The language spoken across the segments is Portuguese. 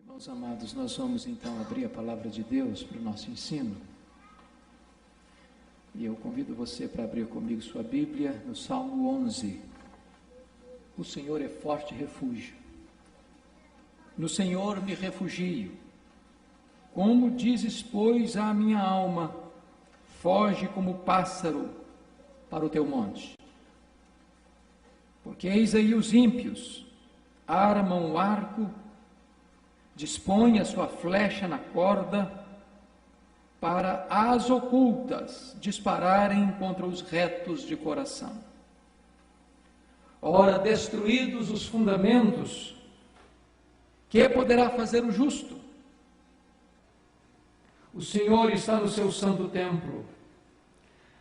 Meus amados, nós vamos então abrir a palavra de Deus para o nosso ensino. E eu convido você para abrir comigo sua Bíblia no Salmo 11. O Senhor é forte refúgio. No Senhor me refugio. Como dizes, pois, à minha alma, foge como pássaro para o teu monte. Porque eis aí os ímpios, armam o arco, dispõe a sua flecha na corda, para as ocultas dispararem contra os retos de coração. Ora, destruídos os fundamentos, que poderá fazer o justo? O Senhor está no seu santo templo.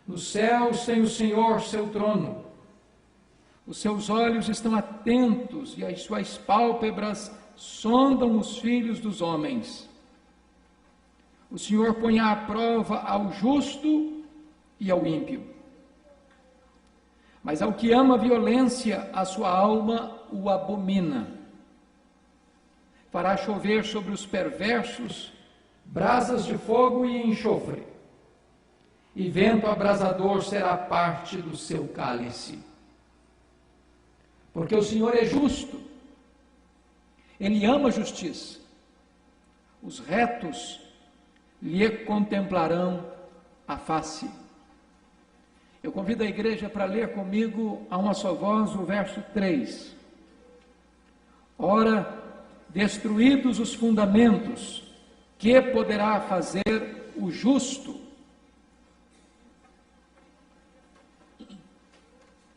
Nos céus tem o Senhor seu trono. Os seus olhos estão atentos e as suas pálpebras sondam os filhos dos homens. O Senhor põe à prova ao justo e ao ímpio. Mas ao que ama a violência, a sua alma o abomina. Fará chover sobre os perversos brasas de fogo e enxofre, e vento abrasador será parte do seu cálice. Porque o Senhor é justo, Ele ama a justiça. Os retos lhe contemplarão a face. Eu convido a igreja para ler comigo a uma só voz o verso 3. Ora, destruídos os fundamentos, que poderá fazer o justo?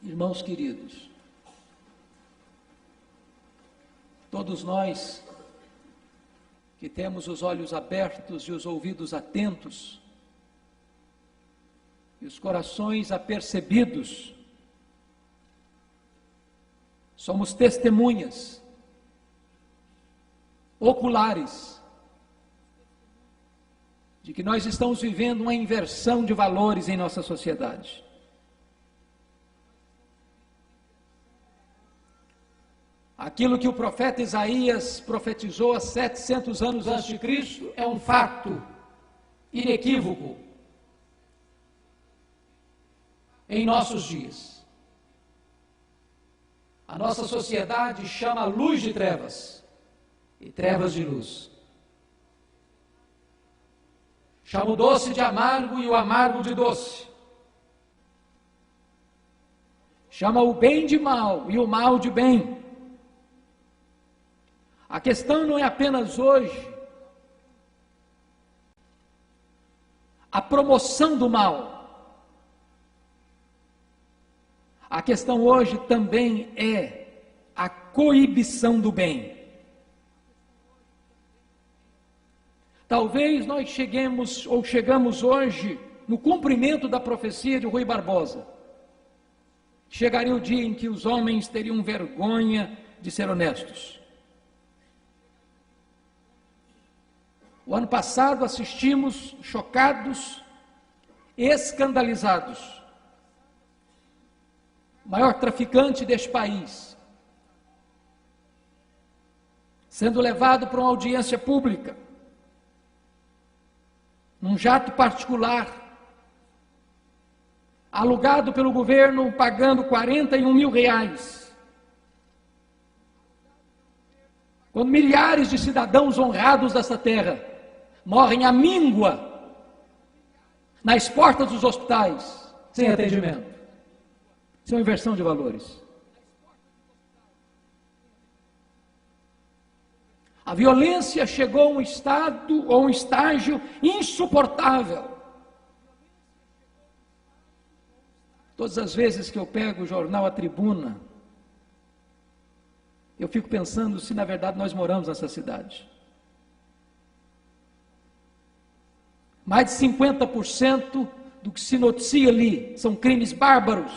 Irmãos queridos, todos nós que temos os olhos abertos e os ouvidos atentos, e os corações apercebidos, somos testemunhas oculares de que nós estamos vivendo uma inversão de valores em nossa sociedade. Aquilo que o profeta Isaías profetizou há 700 anos antes de Cristo é um fato inequívoco em nossos dias. A nossa sociedade chama a luz de trevas e trevas de luz. Chama o doce de amargo e o amargo de doce. Chama o bem de mal e o mal de bem. A questão não é apenas hoje a promoção do mal. A questão hoje também é a coibição do bem. Talvez nós chegamos hoje no cumprimento da profecia de Rui Barbosa. Chegaria o dia em que os homens teriam vergonha de ser honestos. O ano passado assistimos, chocados, escandalizados, o maior traficante deste país, sendo levado para uma audiência pública, num jato particular, alugado pelo governo, pagando R$41 mil, quando milhares de cidadãos honrados dessa terra morrem à míngua nas portas dos hospitais, sem atendimento. Isso é uma inversão de valores. A violência chegou a um estado ou um estágio insuportável. Todas as vezes que eu pego o jornal A Tribuna, eu fico pensando se na verdade nós moramos nessa cidade. Mais de 50% do que se noticia ali são crimes bárbaros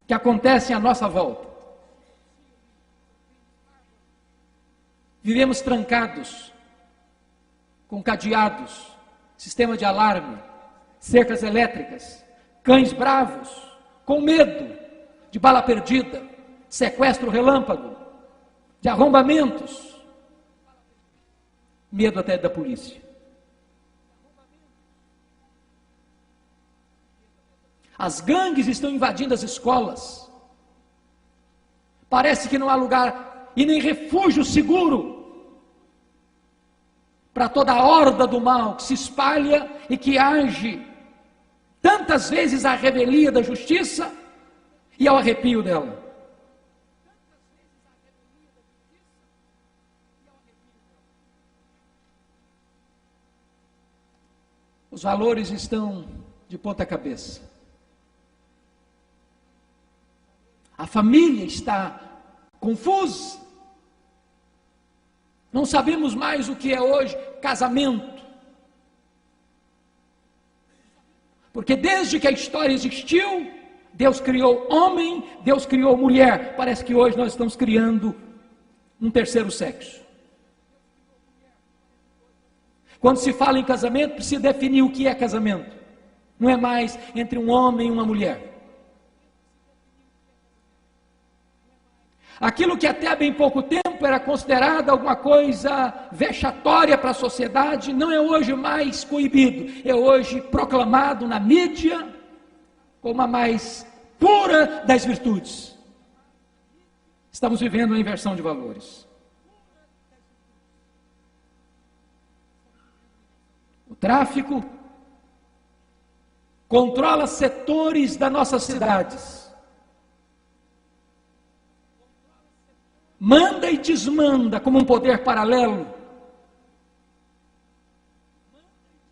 que acontecem à nossa volta. Vivemos trancados, com cadeados, sistema de alarme, cercas elétricas, cães bravos, com medo de bala perdida, sequestro relâmpago, de arrombamentos. medo até da polícia. As gangues estão invadindo as escolas. Parece que não há lugar e nem refúgio seguro para toda a horda do mal que se espalha e que age tantas vezes à revelia da justiça e ao arrepio dela. Os valores estão de ponta cabeça. A família está confusa. Não sabemos mais o que é hoje casamento. Porque desde que a história existiu, Deus criou homem, Deus criou mulher. Parece que hoje nós estamos criando um terceiro sexo. Quando se fala em casamento, precisa definir o que é casamento. Não é mais entre um homem e uma mulher. Aquilo que até há bem pouco tempo era considerado alguma coisa vexatória para a sociedade, não é hoje mais coibido, é hoje proclamado na mídia como a mais pura das virtudes. Estamos vivendo uma inversão de valores. O tráfico controla setores das nossas cidades. Manda e desmanda como um poder paralelo.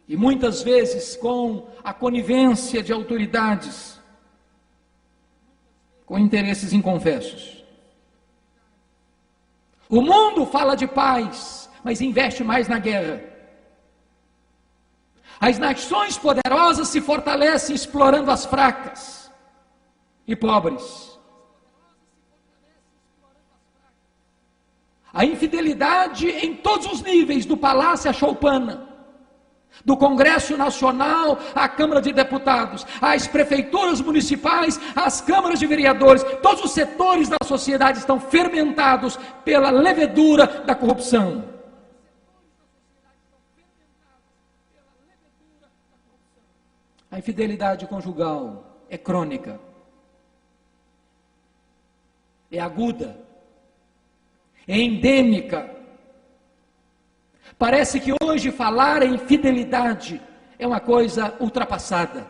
E muitas vezes com a conivência de autoridades, com interesses inconfessos. O mundo fala de paz, mas investe mais na guerra. As nações poderosas se fortalecem explorando as fracas e pobres. A infidelidade em todos os níveis, do palácio à choupana, do Congresso Nacional à Câmara de Deputados, às prefeituras municipais, às câmaras de vereadores, todos os setores da sociedade estão fermentados pela levedura da corrupção. A infidelidade conjugal é crônica, é aguda, é endêmica. Parece que hoje falar em fidelidade é uma coisa ultrapassada.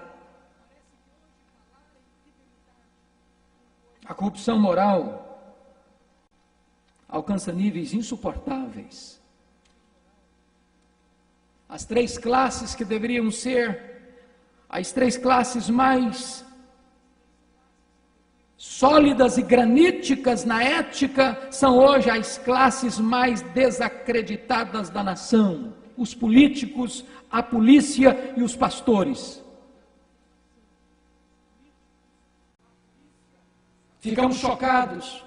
A corrupção moral alcança níveis insuportáveis. As três classes que deveriam ser as três classes mais sólidas e graníticas na ética, são hoje as classes mais desacreditadas da nação: os políticos, a polícia e os pastores. Ficamos chocados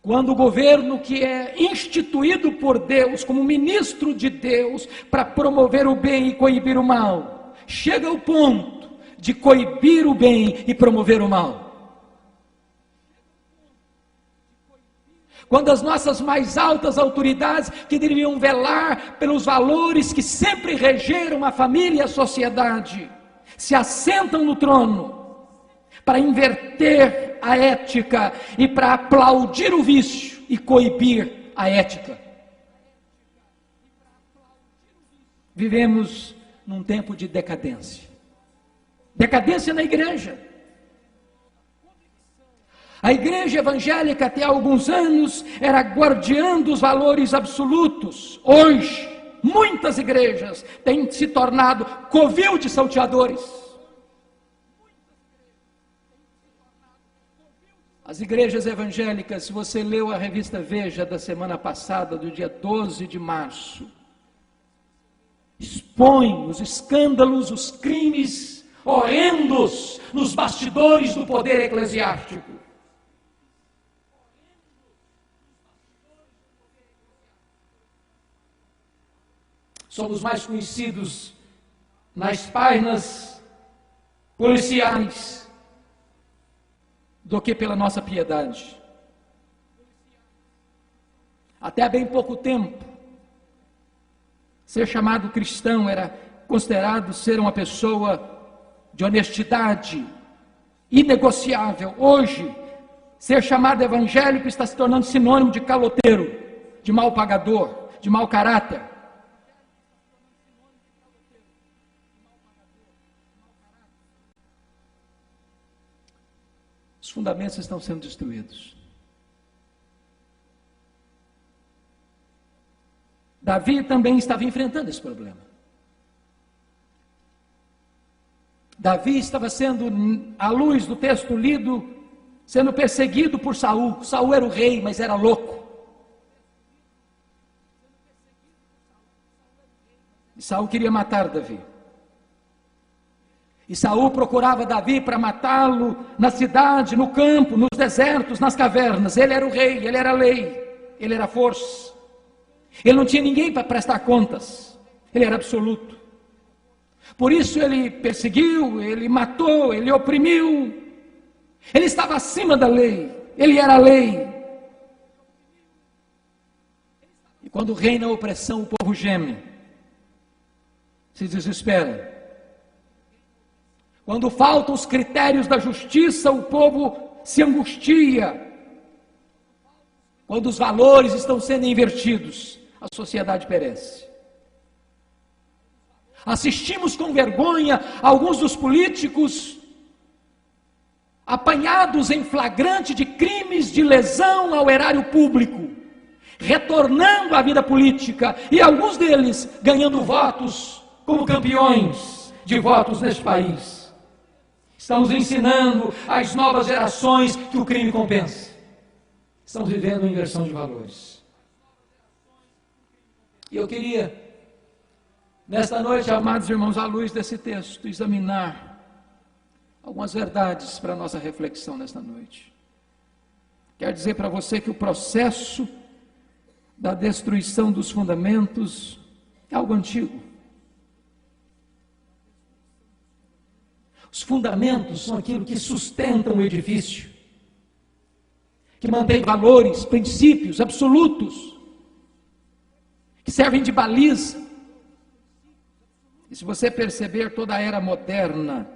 quando o governo, que é instituído por Deus como ministro de Deus para promover o bem e coibir o mal, chega ao ponto de coibir o bem e promover o mal. Quando as nossas mais altas autoridades, que deveriam velar pelos valores que sempre regeram a família e a sociedade, se assentam no trono para inverter a ética e para aplaudir o vício e coibir a ética. Vivemos num tempo de decadência. Decadência na igreja. A igreja evangélica até há alguns anos era guardiã dos valores absolutos. Hoje, muitas igrejas têm se tornado covil de salteadores. As igrejas evangélicas, se você leu a revista Veja da semana passada, do dia 12 de março, expõem os escândalos, os crimes horrendos nos bastidores do poder eclesiástico. Somos mais conhecidos nas páginas policiais do que pela nossa piedade. Até há bem pouco tempo, ser chamado cristão era considerado ser uma pessoa de honestidade inegociável. Hoje, ser chamado evangélico está se tornando sinônimo de caloteiro, de mal pagador, de mau caráter. Os fundamentos estão sendo destruídos. Davi também estava enfrentando esse problema. Davi estava sendo, à luz do texto lido, sendo perseguido por Saul. Saul era o rei, mas era louco. E Saul queria matar Davi. E Saul procurava Davi para matá-lo na cidade, no campo, nos desertos, nas cavernas. Ele era o rei, ele era a lei, ele era a força. Ele não tinha ninguém para prestar contas. Ele era absoluto. Por isso ele perseguiu, ele matou, ele oprimiu. Ele estava acima da lei, ele era a lei. E quando reina a opressão, o povo geme, se desespera. Quando faltam os critérios da justiça, o povo se angustia. Quando os valores estão sendo invertidos, a sociedade perece. Assistimos com vergonha alguns dos políticos apanhados em flagrante de crimes de lesão ao erário público, retornando à vida política, e alguns deles ganhando votos como campeões de votos neste país. Estamos ensinando às novas gerações que o crime compensa. Estamos vivendo uma inversão de valores. E eu queria, nesta noite, amados irmãos, à luz desse texto, examinar algumas verdades para a nossa reflexão nesta noite. Quero dizer para você que o processo da destruição dos fundamentos é algo antigo. Os fundamentos são aquilo que sustenta um edifício, que mantém valores, princípios absolutos, que servem de baliza. E se você perceber, toda a era moderna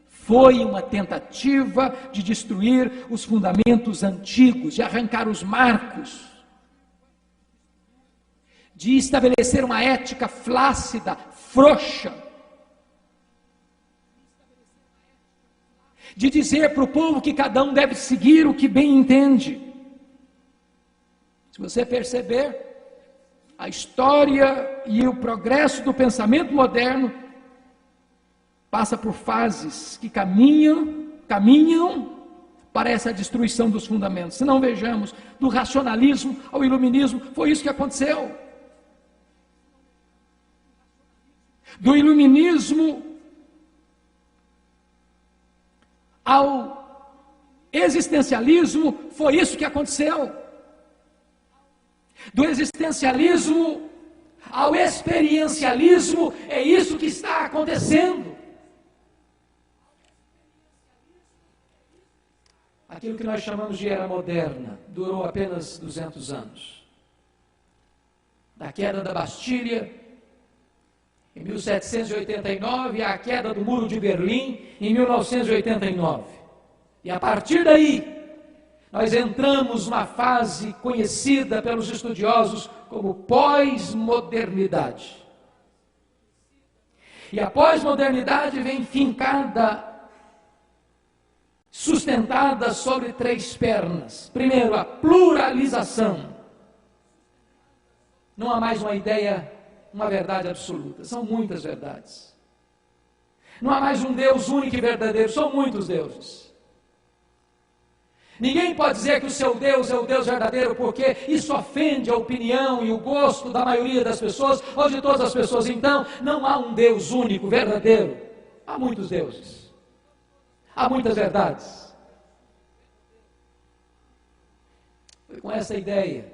foi uma tentativa de destruir os fundamentos antigos, de arrancar os marcos, de estabelecer uma ética flácida, frouxa, de dizer para o povo que cada um deve seguir o que bem entende. Se você perceber, a história e o progresso do pensamento moderno passa por fases que caminham para essa destruição dos fundamentos. Se não vejamos, do racionalismo ao iluminismo, foi isso que aconteceu. Do iluminismo ao existencialismo, foi isso que aconteceu. Do existencialismo ao experiencialismo, é isso que está acontecendo. Aquilo que nós chamamos de era moderna durou apenas 200 anos. Da queda da Bastilha em 1789 à queda do Muro de Berlim em 1989. E a partir daí, nós entramos numa fase conhecida pelos estudiosos como pós-modernidade. E a pós-modernidade vem fincada, sustentada sobre 3 pernas. Primeiro, a pluralização. Não há mais uma ideia, uma verdade absoluta. São muitas verdades. Não há mais um Deus único e verdadeiro. São muitos deuses. Ninguém pode dizer que o seu Deus é o Deus verdadeiro, porque isso ofende a opinião e o gosto da maioria das pessoas, ou de todas as pessoas. Então, não há um Deus único, verdadeiro. Há muitos deuses. Há muitas verdades. Foi com essa ideia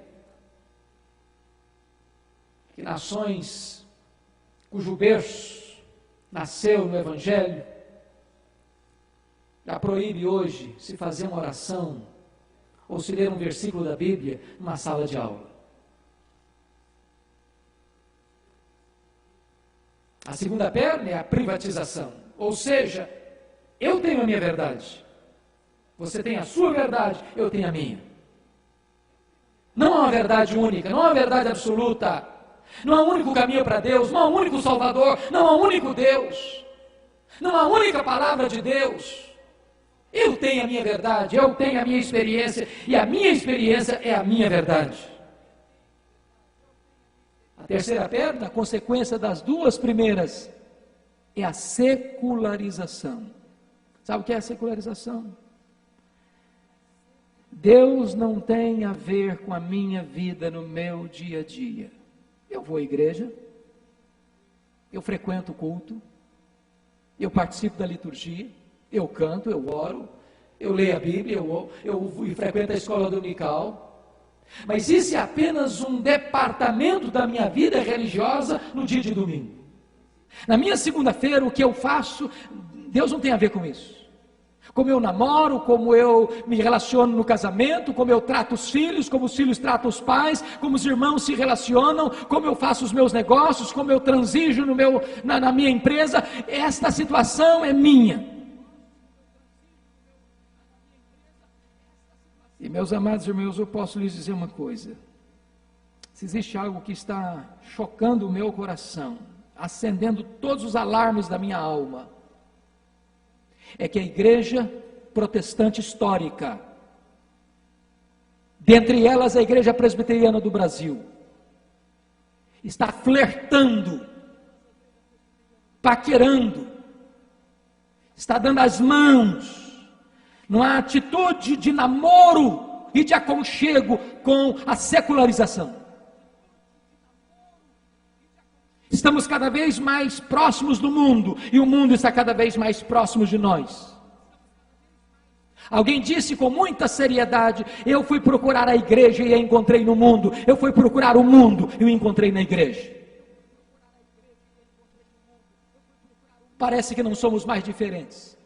que nações cujo berço nasceu no Evangelho, já proíbe hoje se fazer uma oração ou se ler um versículo da Bíblia numa sala de aula. A segunda perna é a privatização, ou seja, eu tenho a minha verdade, você tem a sua verdade, eu tenho a minha. Não há uma verdade única, não há uma verdade absoluta, não há um único caminho para Deus, não há um único Salvador, não há um único Deus, não há uma única palavra de Deus. Eu tenho a minha verdade, eu tenho a minha experiência, e a minha experiência é a minha verdade. A terceira perna, a consequência das duas primeiras, é a secularização. Sabe o que é a secularização? Deus não tem a ver com a minha vida no meu dia a dia. Eu vou à igreja, eu frequento o culto, eu participo da liturgia, eu canto, eu oro, eu leio a Bíblia, eu frequento a escola dominical, mas isso é apenas um departamento da minha vida religiosa no dia de domingo. Na minha segunda-feira, o que eu faço, Deus não tem a ver com isso. Como eu namoro, como eu me relaciono no casamento, como eu trato os filhos, como os filhos tratam os pais, como os irmãos se relacionam, como eu faço os meus negócios, como eu transijo na minha empresa, esta situação é minha. E meus amados irmãos, eu posso lhes dizer uma coisa: se existe algo que está chocando o meu coração, acendendo todos os alarmes da minha alma, é que a igreja protestante histórica, dentre elas a igreja presbiteriana do Brasil, está flertando, paquerando, está dando as mãos, numa atitude de namoro e de aconchego com a secularização. Estamos cada vez mais próximos do mundo, e o mundo está cada vez mais próximo de nós. Alguém disse com muita seriedade: eu fui procurar a igreja e a encontrei no mundo. Eu fui procurar o mundo e o encontrei na igreja. Parece que não somos mais diferentes.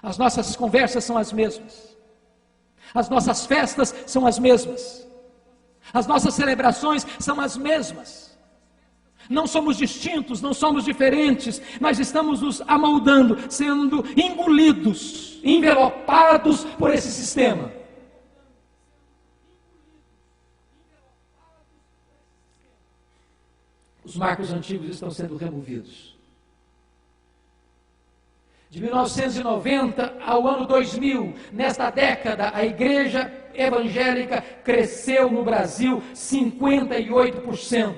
As nossas conversas são as mesmas, as nossas festas são as mesmas, as nossas celebrações são as mesmas. Não somos distintos, não somos diferentes. Nós estamos nos amoldando, sendo engolidos, envelopados por esse sistema. Os marcos antigos estão sendo removidos. De 1990 ao ano 2000, nesta década, a igreja evangélica cresceu no Brasil 58%,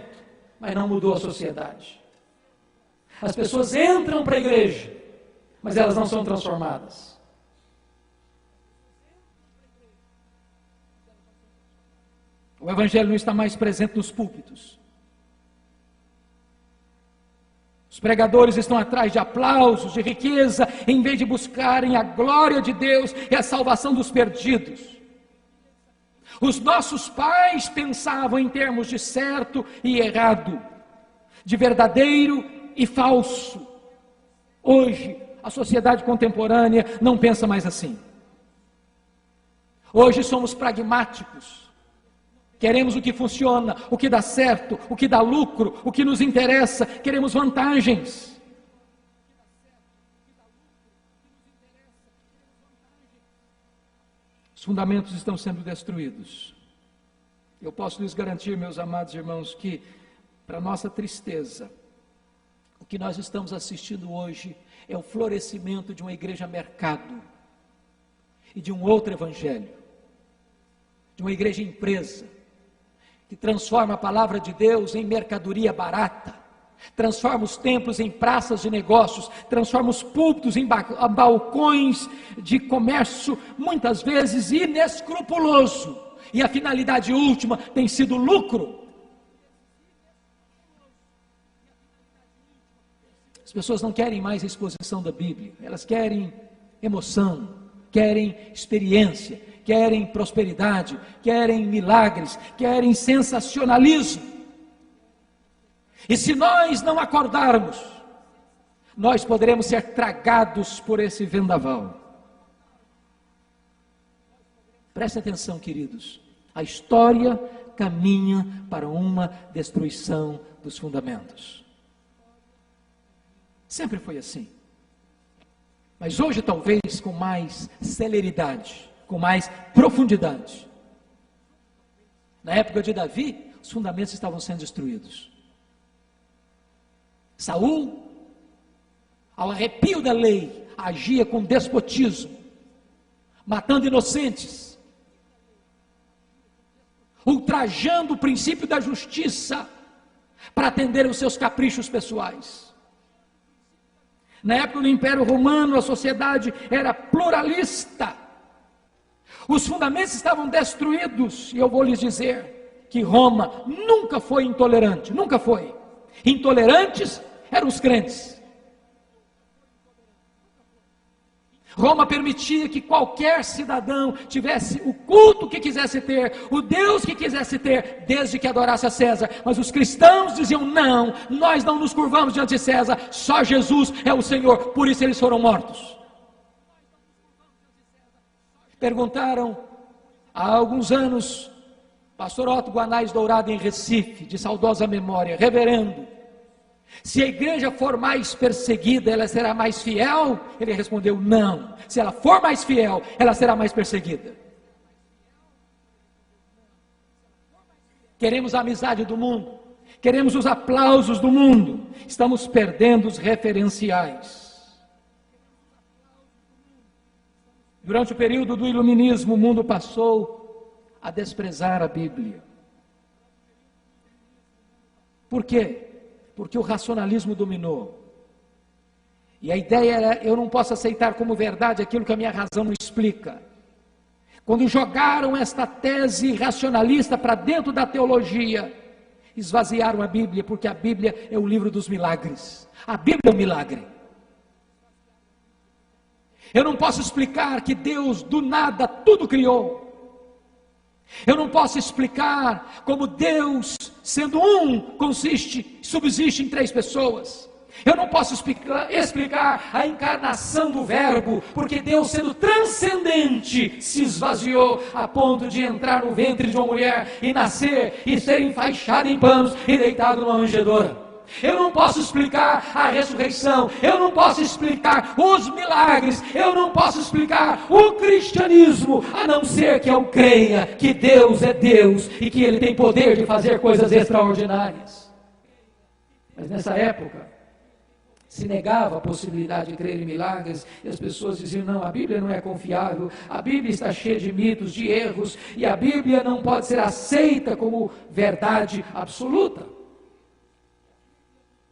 mas não mudou a sociedade. As pessoas entram para a igreja, mas elas não são transformadas. O evangelho não está mais presente nos púlpitos. Os pregadores estão atrás de aplausos, de riqueza, em vez de buscarem a glória de Deus e a salvação dos perdidos. Os nossos pais pensavam em termos de certo e errado, de verdadeiro e falso. Hoje, a sociedade contemporânea não pensa mais assim. Hoje somos pragmáticos. Queremos o que funciona, o que dá certo, o que dá lucro, o que nos interessa. Queremos vantagens. Os fundamentos estão sendo destruídos. Eu posso lhes garantir, meus amados irmãos, que, para nossa tristeza, o que nós estamos assistindo hoje é o florescimento de uma igreja mercado e de um outro evangelho, de uma igreja empresa, que transforma a palavra de Deus em mercadoria barata, transforma os templos em praças de negócios, transforma os púlpitos em balcões de comércio, muitas vezes inescrupuloso, e a finalidade última tem sido lucro. As pessoas não querem mais a exposição da Bíblia, elas querem emoção, querem experiência, querem prosperidade, querem milagres, querem sensacionalismo. E se nós não acordarmos, nós poderemos ser tragados por esse vendaval. Prestem atenção, queridos, a história caminha para uma destruição dos fundamentos. Sempre foi assim. Mas hoje talvez com mais celeridade, com mais profundidade. Na época de Davi, os fundamentos estavam sendo destruídos. Saul, ao arrepio da lei, agia com despotismo, matando inocentes, ultrajando o princípio da justiça para atender aos seus caprichos pessoais. Na época do Império Romano, a sociedade era pluralista. Os fundamentos estavam destruídos, e eu vou lhes dizer que Roma nunca foi intolerante, nunca foi. Intolerantes eram os crentes. Roma permitia que qualquer cidadão tivesse o culto que quisesse ter, o Deus que quisesse ter, desde que adorasse a César. Mas os cristãos diziam: não, nós não nos curvamos diante de César, só Jesus é o Senhor, por isso eles foram mortos. Perguntaram há alguns anos, pastor Otto Guanais Dourado em Recife, de saudosa memória: reverendo, se a igreja for mais perseguida, ela será mais fiel? Ele respondeu: não, se ela for mais fiel, ela será mais perseguida. Queremos a amizade do mundo, queremos os aplausos do mundo, estamos perdendo os referenciais. Durante o período do iluminismo, o mundo passou a desprezar a Bíblia. Por quê? Porque o racionalismo dominou. E a ideia era: eu não posso aceitar como verdade aquilo que a minha razão não explica. Quando jogaram esta tese racionalista para dentro da teologia, esvaziaram a Bíblia, porque a Bíblia é o livro dos milagres. A Bíblia é um milagre. Eu não posso explicar que Deus do nada tudo criou. Eu não posso explicar como Deus, sendo um, subsiste em três pessoas. Eu não posso explicar a encarnação do Verbo, porque Deus, sendo transcendente, se esvaziou a ponto de entrar no ventre de uma mulher e nascer e ser enfaixado em panos e deitado numa manjedoura. Eu não posso explicar a ressurreição, eu não posso explicar os milagres, eu não posso explicar o cristianismo, a não ser que eu creia que Deus é Deus e que Ele tem poder de fazer coisas extraordinárias. Mas nessa época se negava a possibilidade de crer em milagres, e as pessoas diziam: não, a Bíblia não é confiável, a Bíblia está cheia de mitos, de erros, e a Bíblia não pode ser aceita como verdade absoluta.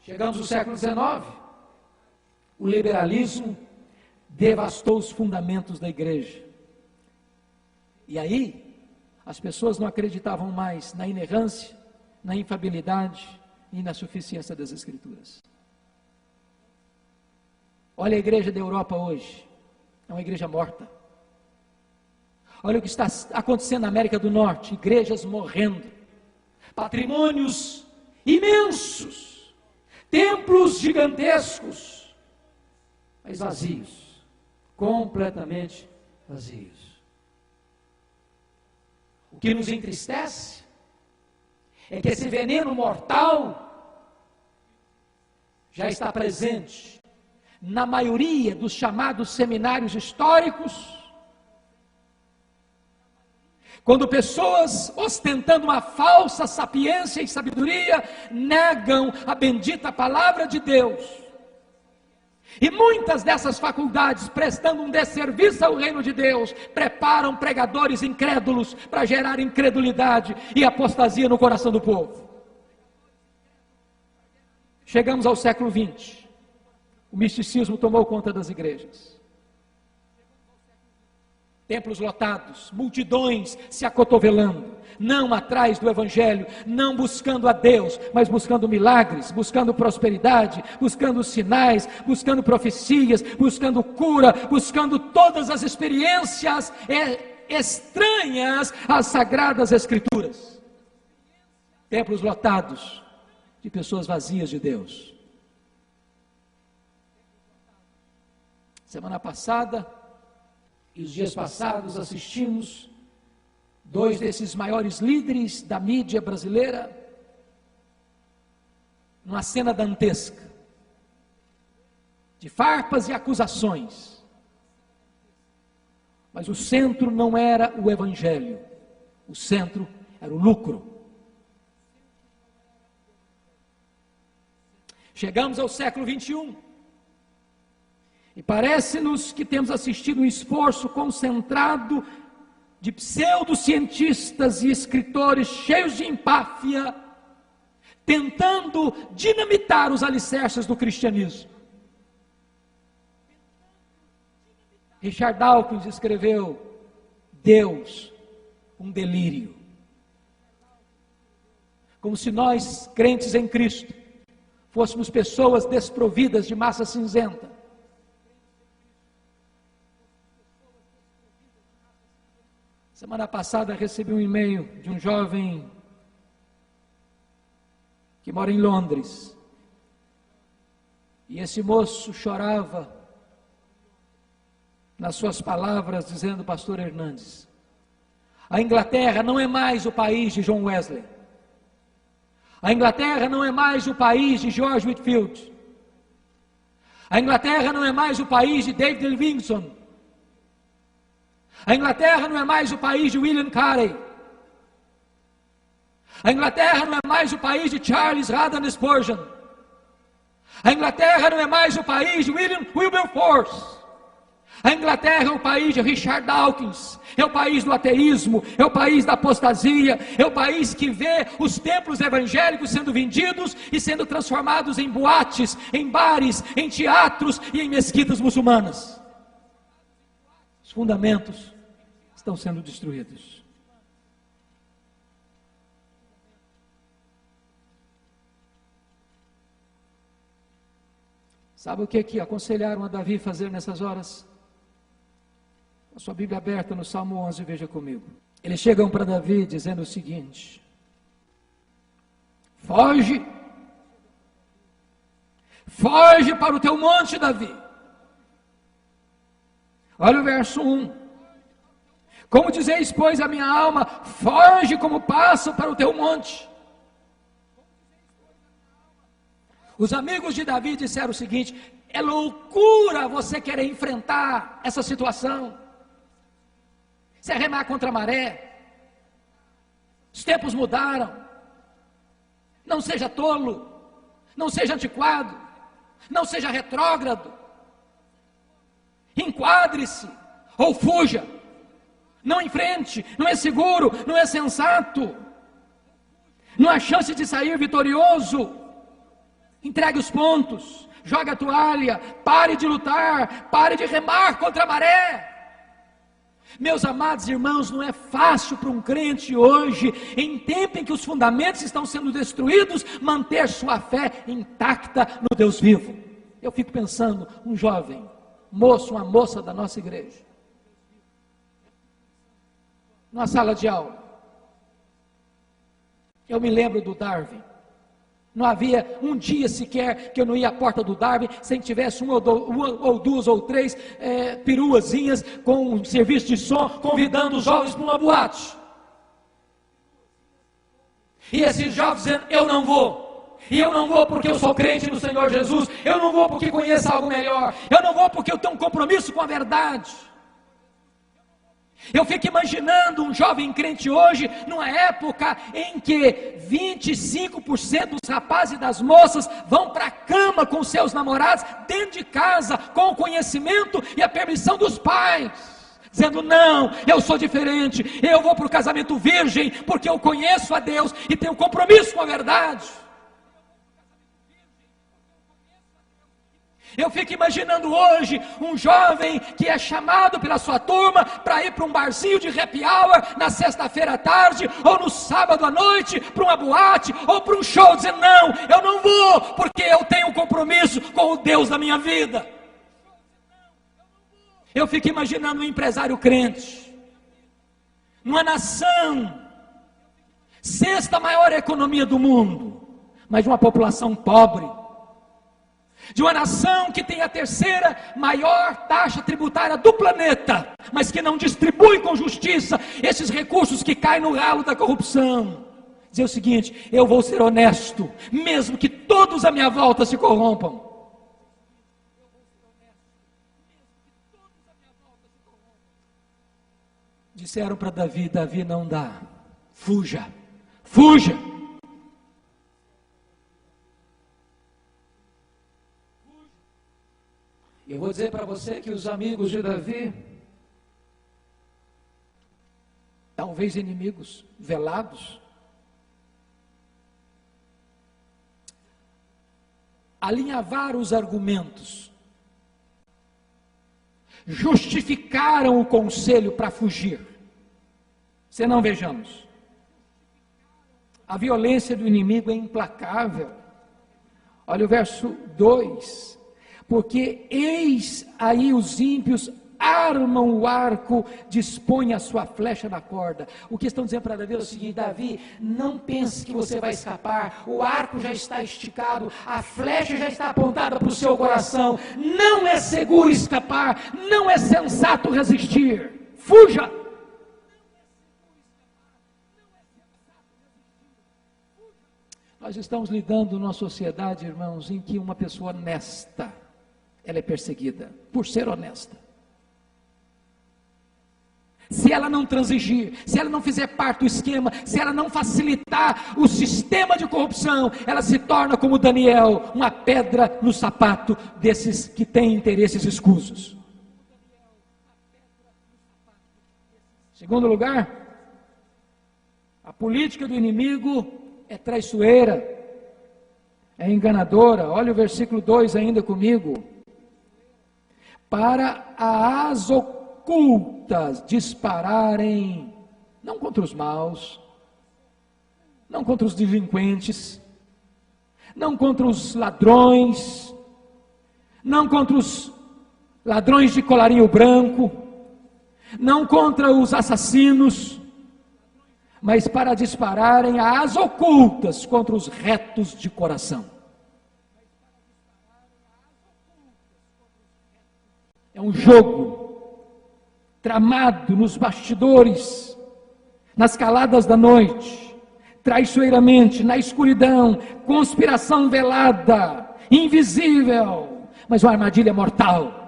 Chegamos no século XIX, o liberalismo devastou os fundamentos da igreja. E aí, as pessoas não acreditavam mais na inerrância, na infabilidade e na suficiência das Escrituras. Olha a igreja da Europa hoje, é uma igreja morta. Olha o que está acontecendo na América do Norte, igrejas morrendo, patrimônios imensos, templos gigantescos, mas vazios, completamente vazios. O que nos entristece é que esse veneno mortal já está presente na maioria dos chamados seminários históricos, quando pessoas, ostentando uma falsa sapiência e sabedoria, negam a bendita palavra de Deus. E muitas dessas faculdades, prestando um desserviço ao reino de Deus, preparam pregadores incrédulos para gerar incredulidade e apostasia no coração do povo. Chegamos ao século XX. O misticismo tomou conta das igrejas. Templos lotados, multidões se acotovelando, não atrás do Evangelho, não buscando a Deus, mas buscando milagres, buscando prosperidade, buscando sinais, buscando profecias, buscando cura, buscando todas as experiências estranhas às Sagradas Escrituras. Templos lotados de pessoas vazias de Deus. Semana passada e os dias passados assistimos dois desses maiores líderes da mídia brasileira, numa cena dantesca, de farpas e acusações, mas o centro não era o evangelho, o centro era o lucro. Chegamos ao século 21 e parece-nos que temos assistido um esforço concentrado de pseudocientistas e escritores cheios de empáfia, tentando dinamitar os alicerces do cristianismo. Richard Dawkins escreveu: Deus, um delírio. Como se nós, crentes em Cristo, fôssemos pessoas desprovidas de massa cinzenta. Semana passada recebi um e-mail de um jovem que mora em Londres. E esse moço chorava nas suas palavras, dizendo: Pastor Hernandes, a Inglaterra não é mais o país de John Wesley. A Inglaterra não é mais o país de George Whitefield. A Inglaterra não é mais o país de David Livingstone. A Inglaterra não é mais o país de William Carey. A Inglaterra não é mais o país de Charles Haddon Spurgeon. A Inglaterra não é mais o país de William Wilberforce. A Inglaterra é o país de Richard Dawkins, é o país do ateísmo, é o país da apostasia, é o país que vê os templos evangélicos sendo vendidos e sendo transformados em boates, em bares, em teatros e em mesquitas muçulmanas. Os fundamentos estão sendo destruídos. Sabe o que aconselharam a Davi fazer nessas horas? A sua Bíblia aberta no Salmo 11, veja comigo. Eles chegam para Davi dizendo o seguinte: foge para o teu monte, Davi. Olha o verso 1. Como dizeis, pois, a minha alma, foge como pássaro para o teu monte. Os amigos de Davi disseram o seguinte: é loucura você querer enfrentar essa situação. Você é remar contra a maré. Os tempos mudaram. Não seja tolo, não seja antiquado, não seja retrógrado. Enquadre-se ou fuja. Não enfrente, não é seguro, não é sensato. Não há chance de sair vitorioso. Entregue os pontos, jogue a toalha, pare de lutar, pare de remar contra a maré. Meus amados irmãos, não é fácil para um crente hoje, em tempo em que os fundamentos estão sendo destruídos, manter sua fé intacta no Deus vivo. Eu fico pensando, um jovem, moço, uma moça da nossa igreja, numa sala de aula, eu me lembro do Darwin. Não havia um dia sequer que eu não ia à porta do Darwin sem que tivesse uma ou duas ou três peruazinhas com um serviço de som, convidando os jovens para uma boate. E esses jovens dizendo: eu não vou. E eu não vou porque eu sou crente no Senhor Jesus. Eu não vou porque conheço algo melhor. Eu não vou porque eu tenho um compromisso com a verdade. Eu fico imaginando um jovem crente hoje, numa época em que 25% dos rapazes e das moças vão para a cama com seus namorados, dentro de casa, com o conhecimento e a permissão dos pais, dizendo: não, eu sou diferente, eu vou para o casamento virgem, porque eu conheço a Deus e tenho compromisso com a verdade. Eu fico imaginando hoje um jovem que é chamado pela sua turma para ir para um barzinho de happy hour na sexta-feira à tarde, ou no sábado à noite, para uma boate, ou para um show, dizendo: não, eu não vou, porque eu tenho um compromisso com o Deus da minha vida. Eu fico imaginando um empresário crente, numa nação, sexta maior economia do mundo, mas de uma população pobre, de uma nação que tem a terceira maior taxa tributária do planeta, mas que não distribui com justiça esses recursos que caem no ralo da corrupção. Dizer o seguinte: eu vou ser honesto, mesmo que todos à minha volta se corrompam. Disseram para Davi: Davi, não dá, fuja, fuja. Eu vou dizer para você que os amigos de Davi, talvez inimigos velados, alinhavaram os argumentos, justificaram o conselho para fugir. Se não, vejamos, a violência do inimigo é implacável. Olha o verso 2: porque eis aí os ímpios armam o arco, dispõem a sua flecha na corda. O que estão dizendo para Davi é o seguinte: Davi, não pense que você vai escapar, o arco já está esticado, a flecha já está apontada para o seu coração, não é seguro escapar, não é sensato resistir, fuja. Nós estamos lidando numa sociedade, irmãos, em que uma pessoa honesta, ela é perseguida por ser honesta. Se ela não transigir, se ela não fizer parte do esquema, se ela não facilitar o sistema de corrupção, ela se torna como Daniel, uma pedra no sapato desses que têm interesses escusos. Segundo lugar, a política do inimigo é traiçoeira, é enganadora. Olha o versículo 2 ainda comigo: para as ocultas dispararem, não contra os maus, não contra os delinquentes, não contra os ladrões, não contra os ladrões de colarinho branco, não contra os assassinos, mas para dispararem às ocultas contra os retos de coração. É um jogo tramado nos bastidores, nas caladas da noite, traiçoeiramente, na escuridão, conspiração velada, invisível, mas uma armadilha mortal.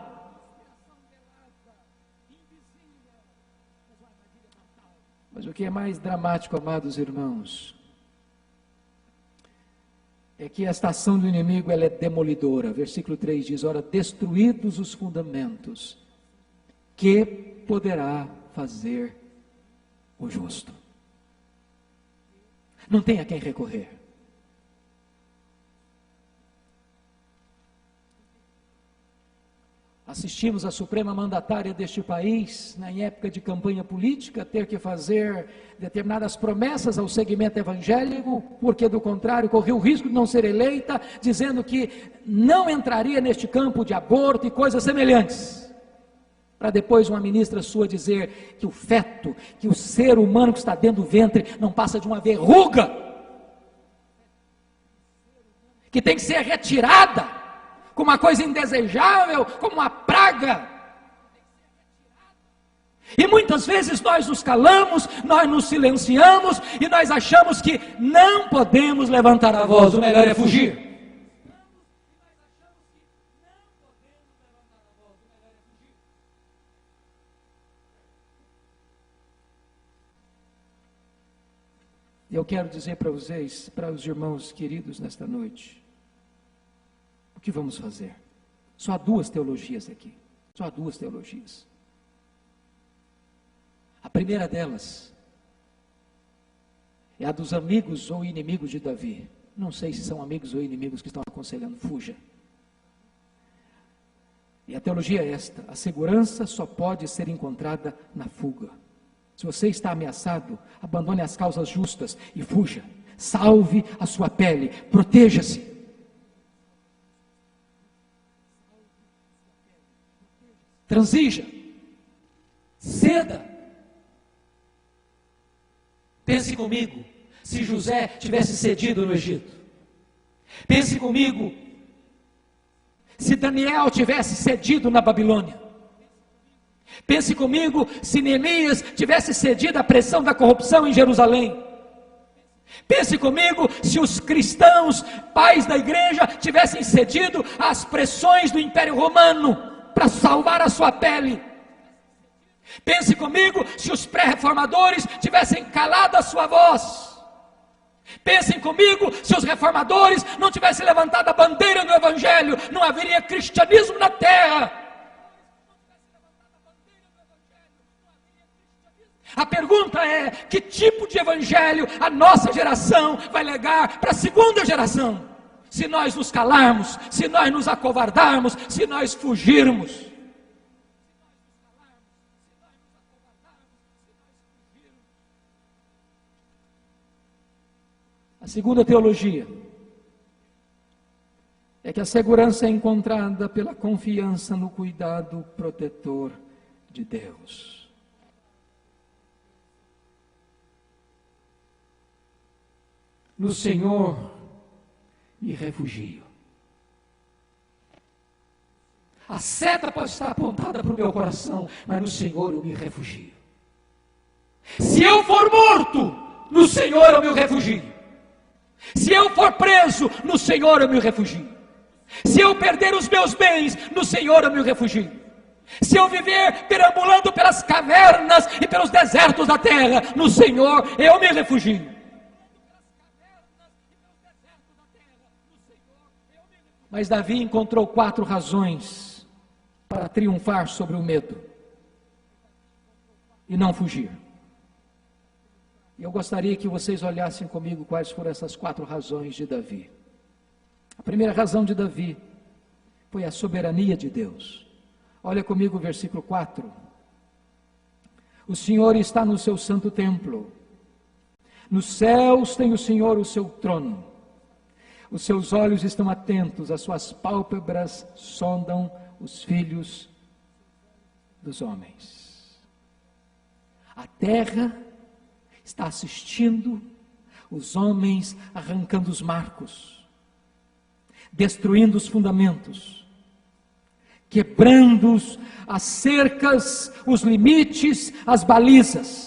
Mas o que é mais dramático, amados irmãos, é que esta ação do inimigo, ela é demolidora. Versículo 3 diz: ora, destruídos os fundamentos, que poderá fazer o justo? Não tem a quem recorrer. Assistimos a suprema mandatária deste país, em época de campanha política, ter que fazer determinadas promessas ao segmento evangélico, porque do contrário corria o risco de não ser eleita, dizendo que não entraria neste campo de aborto e coisas semelhantes, para depois uma ministra sua dizer que o feto, que o ser humano que está dentro do ventre não passa de uma verruga, que tem que ser retirada como uma coisa indesejável, como uma praga. E muitas vezes nós nos calamos, nós nos silenciamos e nós achamos que não podemos levantar a voz, o melhor é fugir. Eu quero dizer para vocês, para os irmãos queridos nesta noite, o que vamos fazer? Só há duas teologias aqui. Só há duas teologias. A primeira delas é a dos amigos ou inimigos de Davi. Não sei se são amigos ou inimigos que estão aconselhando: fuja. E a teologia é esta: a segurança só pode ser encontrada na fuga. Se você está ameaçado, abandone as causas justas e fuja. Salve a sua pele, proteja-se. Transija, ceda. Pense comigo, se José tivesse cedido no Egito. Pense comigo, se Daniel tivesse cedido na Babilônia. Pense comigo, se Neemias tivesse cedido à pressão da corrupção em Jerusalém. Pense comigo, se os cristãos, pais da igreja, tivessem cedido às pressões do Império Romano para salvar a sua pele. Pense comigo, se os pré-reformadores tivessem calado a sua voz. Pensem comigo, se os reformadores não tivessem levantado a bandeira do Evangelho, não haveria cristianismo na terra. A pergunta é, que tipo de evangelho a nossa geração vai legar para a segunda geração? Se nós nos calarmos, se nós nos acovardarmos, se nós fugirmos. A segunda teologia é que a segurança é encontrada pela confiança no cuidado protetor de Deus. No Senhor me refugio. A seta pode estar apontada para o meu coração, mas no Senhor eu me refugio. Se eu for morto, no Senhor eu me refugio. Se eu for preso, no Senhor eu me refugio. Se eu perder os meus bens, no Senhor eu me refugio. Se eu viver perambulando pelas cavernas e pelos desertos da terra, no Senhor eu me refugio. Mas Davi encontrou 4 razões para triunfar sobre o medo e não fugir. E eu gostaria que vocês olhassem comigo quais foram essas 4 razões de Davi. A primeira razão de Davi foi a soberania de Deus. Olha comigo o versículo 4. O Senhor está no seu santo templo. Nos céus tem o Senhor o seu trono. Os seus olhos estão atentos, as suas pálpebras sondam os filhos dos homens. A terra está assistindo os homens arrancando os marcos, destruindo os fundamentos, quebrando as cercas, os limites, as balizas.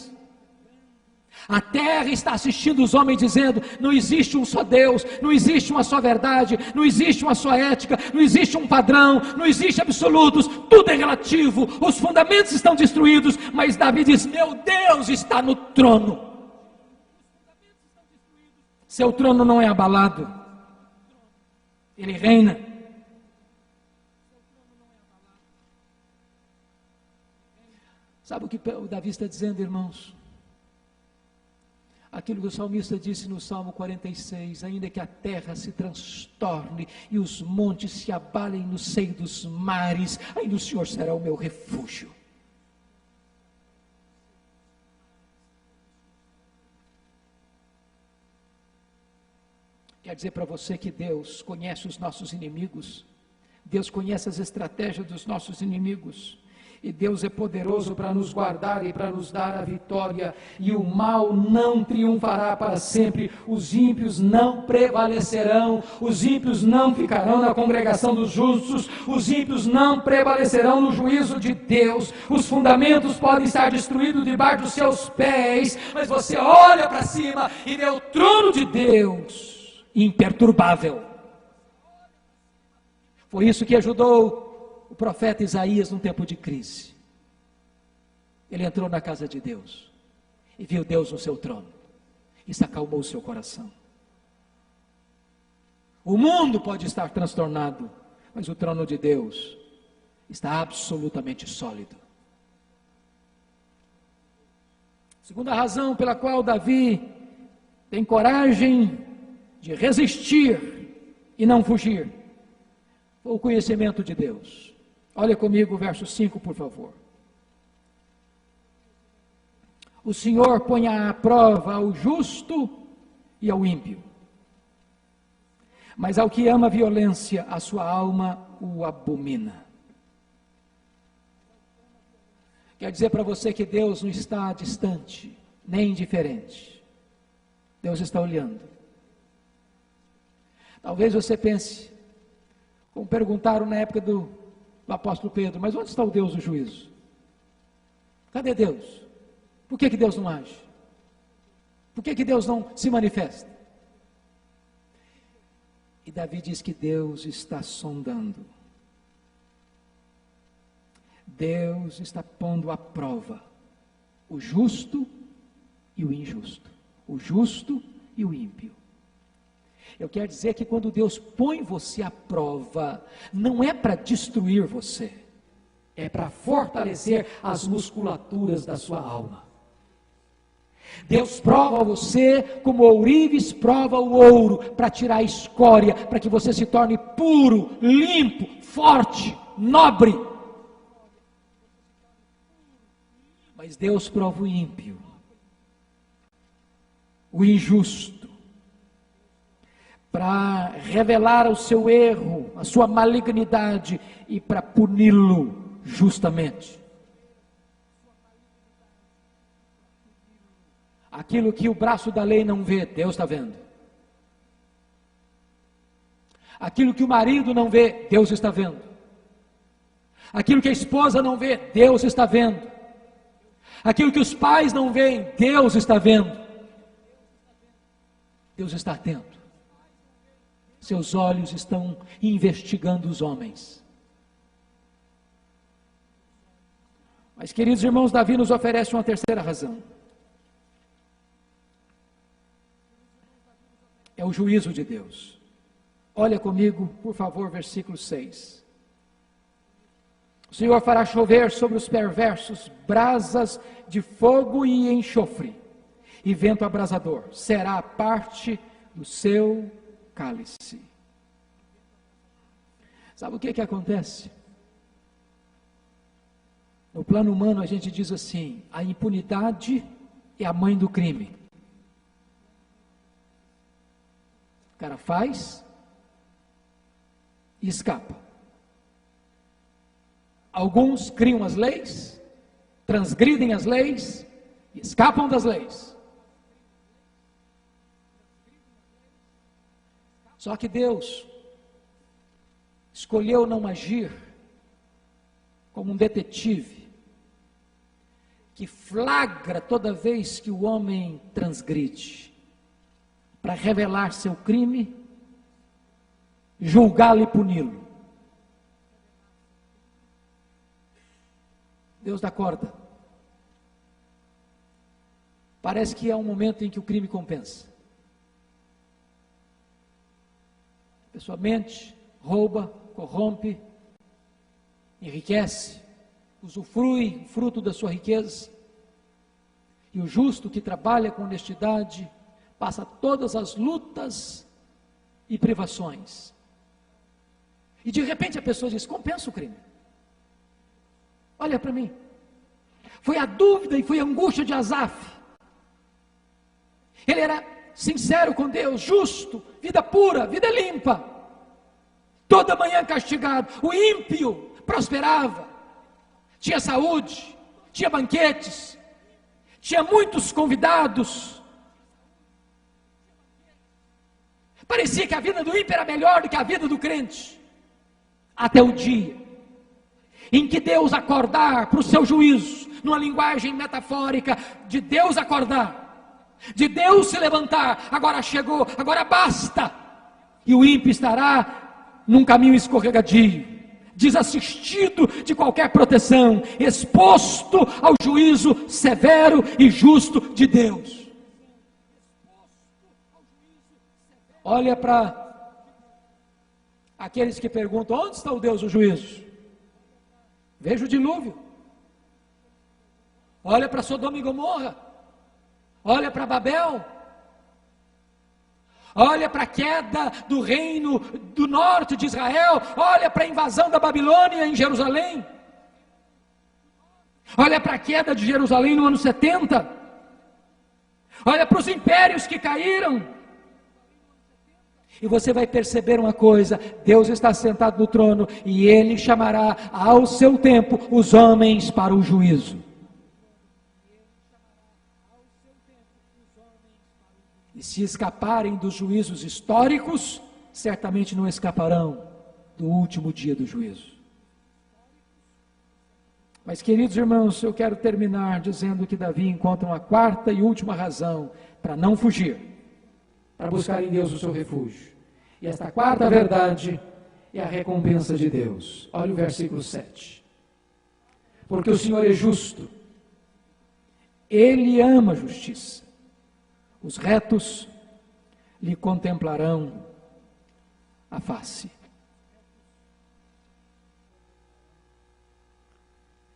A terra está assistindo os homens dizendo, não existe um só Deus, não existe uma só verdade, não existe uma só ética, não existe um padrão, não existe absolutos, tudo é relativo, os fundamentos estão destruídos, mas Davi diz, meu Deus está no trono. Seu trono não é abalado, ele reina. Sabe o que o Davi está dizendo, irmãos? Aquilo que o salmista disse no Salmo 46, ainda que a terra se transtorne e os montes se abalem no seio dos mares, ainda o Senhor será o meu refúgio. Quer dizer para você que Deus conhece os nossos inimigos, Deus conhece as estratégias dos nossos inimigos, e Deus é poderoso para nos guardar e para nos dar a vitória, e o mal não triunfará para sempre, os ímpios não prevalecerão, os ímpios não ficarão na congregação dos justos, os ímpios não prevalecerão no juízo de Deus, os fundamentos podem estar destruídos debaixo dos seus pés, mas você olha para cima e vê o trono de Deus imperturbável. Foi isso que ajudou o profeta Isaías num tempo de crise. Ele entrou na casa de Deus e viu Deus no seu trono. Isso acalmou o seu coração. O mundo pode estar transtornado, mas o trono de Deus está absolutamente sólido. Segunda razão pela qual Davi tem coragem de resistir e não fugir, foi o conhecimento de Deus. Olha comigo o verso 5, por favor. O Senhor põe à prova ao justo e ao ímpio, mas ao que ama a violência, a sua alma o abomina. Quer dizer para você que Deus não está distante, nem indiferente. Deus está olhando. Talvez você pense, Como perguntaram na época do apóstolo Pedro, mas onde está o Deus do juízo? Cadê Deus? Por que Deus não age? Por que Deus não se manifesta? E Davi diz que Deus está sondando. Deus está pondo à prova o justo e o injusto, o justo e o ímpio. Eu quero dizer que quando Deus põe você à prova, não é para destruir você, é para fortalecer as musculaturas da sua alma. Deus prova você como ourives prova o ouro, para tirar a escória, para que você se torne puro, limpo, forte, nobre. Mas Deus prova o ímpio, o injusto, para revelar o seu erro, a sua malignidade e para puni-lo justamente. Aquilo que o braço da lei não vê, Deus está vendo. Aquilo que o marido não vê, Deus está vendo. Aquilo que a esposa não vê, Deus está vendo. Aquilo que os pais não veem, Deus está vendo. Deus está atento. Seus olhos estão investigando os homens. Mas, queridos irmãos, Davi nos oferece uma terceira razão. É o juízo de Deus. Olha comigo, por favor, versículo 6. O Senhor fará chover sobre os perversos brasas de fogo e enxofre, e vento abrasador será a parte do seu cálice. Sabe o que acontece? No plano humano a gente diz assim: a impunidade é a mãe do crime. O cara faz e escapa. Alguns criam as leis, transgridem as leis e escapam das leis. Só que Deus escolheu não agir como um detetive que flagra toda vez que o homem transgride, para revelar seu crime, julgá-lo e puni-lo. Deus dá corda. Parece que é um momento em que o crime compensa. A pessoa mente, rouba, corrompe, enriquece, usufrui fruto da sua riqueza. E o justo que trabalha com honestidade passa todas as lutas e privações. E de repente a pessoa diz: compensa o crime. Olha para mim. Foi a dúvida e foi a angústia de Asaf. Ele era sincero com Deus, justo, vida pura, vida limpa. Toda manhã castigado. O ímpio prosperava, tinha saúde, tinha banquetes, tinha muitos convidados. Parecia que a vida do ímpio era melhor do que a vida do crente. Até o dia em que Deus acordar para o seu juízo, numa linguagem metafórica, de Deus acordar, de Deus se levantar, agora chegou, agora basta, e o ímpio estará num caminho escorregadio, desassistido de qualquer proteção, exposto ao juízo severo e justo de Deus. Olha para aqueles que perguntam: onde está o Deus do juízo? Veja o dilúvio. Olha para Sodoma e Gomorra. Olha para Babel. Olha para a queda do reino do norte de Israel. Olha para a invasão da Babilônia em Jerusalém. Olha para a queda de Jerusalém no ano 70. Olha para os impérios que caíram. E você vai perceber uma coisa: Deus está sentado no trono e Ele chamará ao seu tempo os homens para o juízo. E se escaparem dos juízos históricos, certamente não escaparão do último dia do juízo. Mas, queridos irmãos, eu quero terminar dizendo que Davi encontra uma quarta e última razão para não fugir, para buscar em Deus o seu refúgio. E esta quarta verdade é a recompensa de Deus. Olha o versículo 7. Porque o Senhor é justo, Ele ama a justiça, os retos lhe contemplarão a face.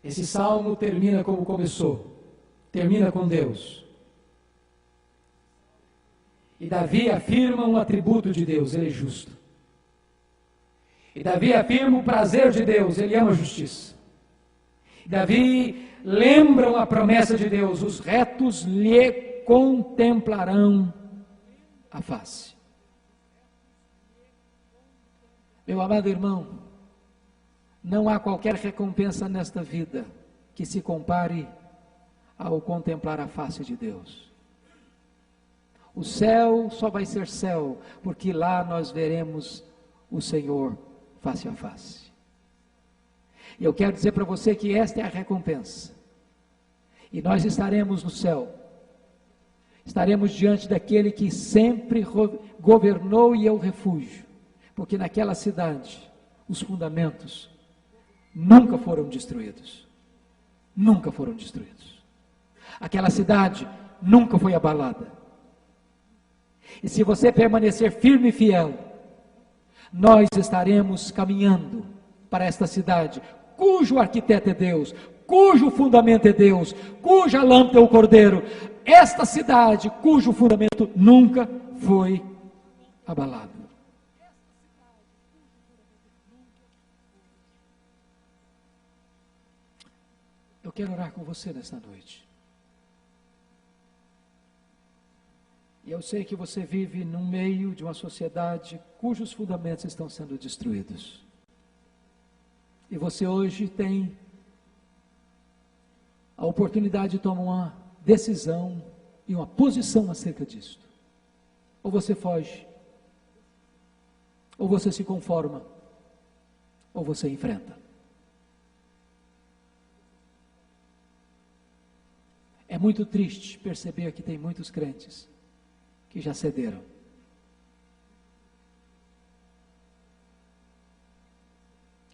Esse salmo termina como começou, termina com Deus. E Davi afirma um atributo de Deus, Ele é justo. E Davi afirma o prazer de Deus, Ele ama a justiça. E Davi lembra uma promessa de Deus, os retos lhe contemplarão a face. Meu amado irmão, não há qualquer recompensa nesta vida que se compare ao contemplar a face de Deus. O céu só vai ser céu, porque lá nós veremos o Senhor face a face. E eu quero dizer para você que esta é a recompensa. E nós estaremos no céu. Estaremos diante daquele que sempre governou e é o refúgio. Porque naquela cidade, os fundamentos nunca foram destruídos. Nunca foram destruídos. Aquela cidade nunca foi abalada. E se você permanecer firme e fiel, nós estaremos caminhando para esta cidade, cujo arquiteto é Deus, cujo fundamento é Deus, cuja lâmpada é o Cordeiro. Esta cidade, cujo fundamento nunca foi abalado. Eu quero orar com você nesta noite. E eu sei que você vive no meio de uma sociedade cujos fundamentos estão sendo destruídos. E você hoje tem a oportunidade de tomar uma decisão e uma posição acerca disso. Ou você foge, ou você se conforma, ou você enfrenta. É muito triste perceber que tem muitos crentes que já cederam.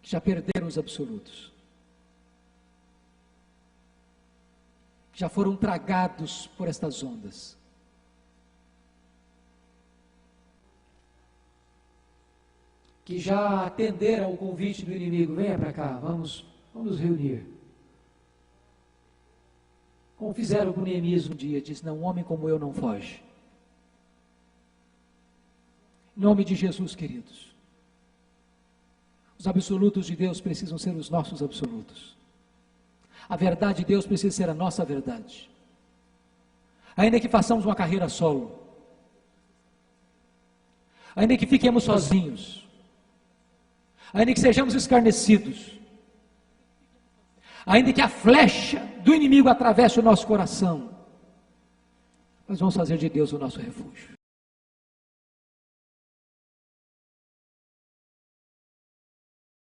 Que já perderam os absolutos. Que já foram tragados por estas ondas. Que já atenderam ao convite do inimigo, venha para cá, vamos nos reunir. Como fizeram com Neemias um dia, disse, não, um homem como eu não foge. Em nome de Jesus, queridos, os absolutos de Deus precisam ser os nossos absolutos. A verdade de Deus precisa ser a nossa verdade. Ainda que façamos uma carreira solo, ainda que fiquemos sozinhos, ainda que sejamos escarnecidos, ainda que a flecha do inimigo atravesse o nosso coração, nós vamos fazer de Deus o nosso refúgio.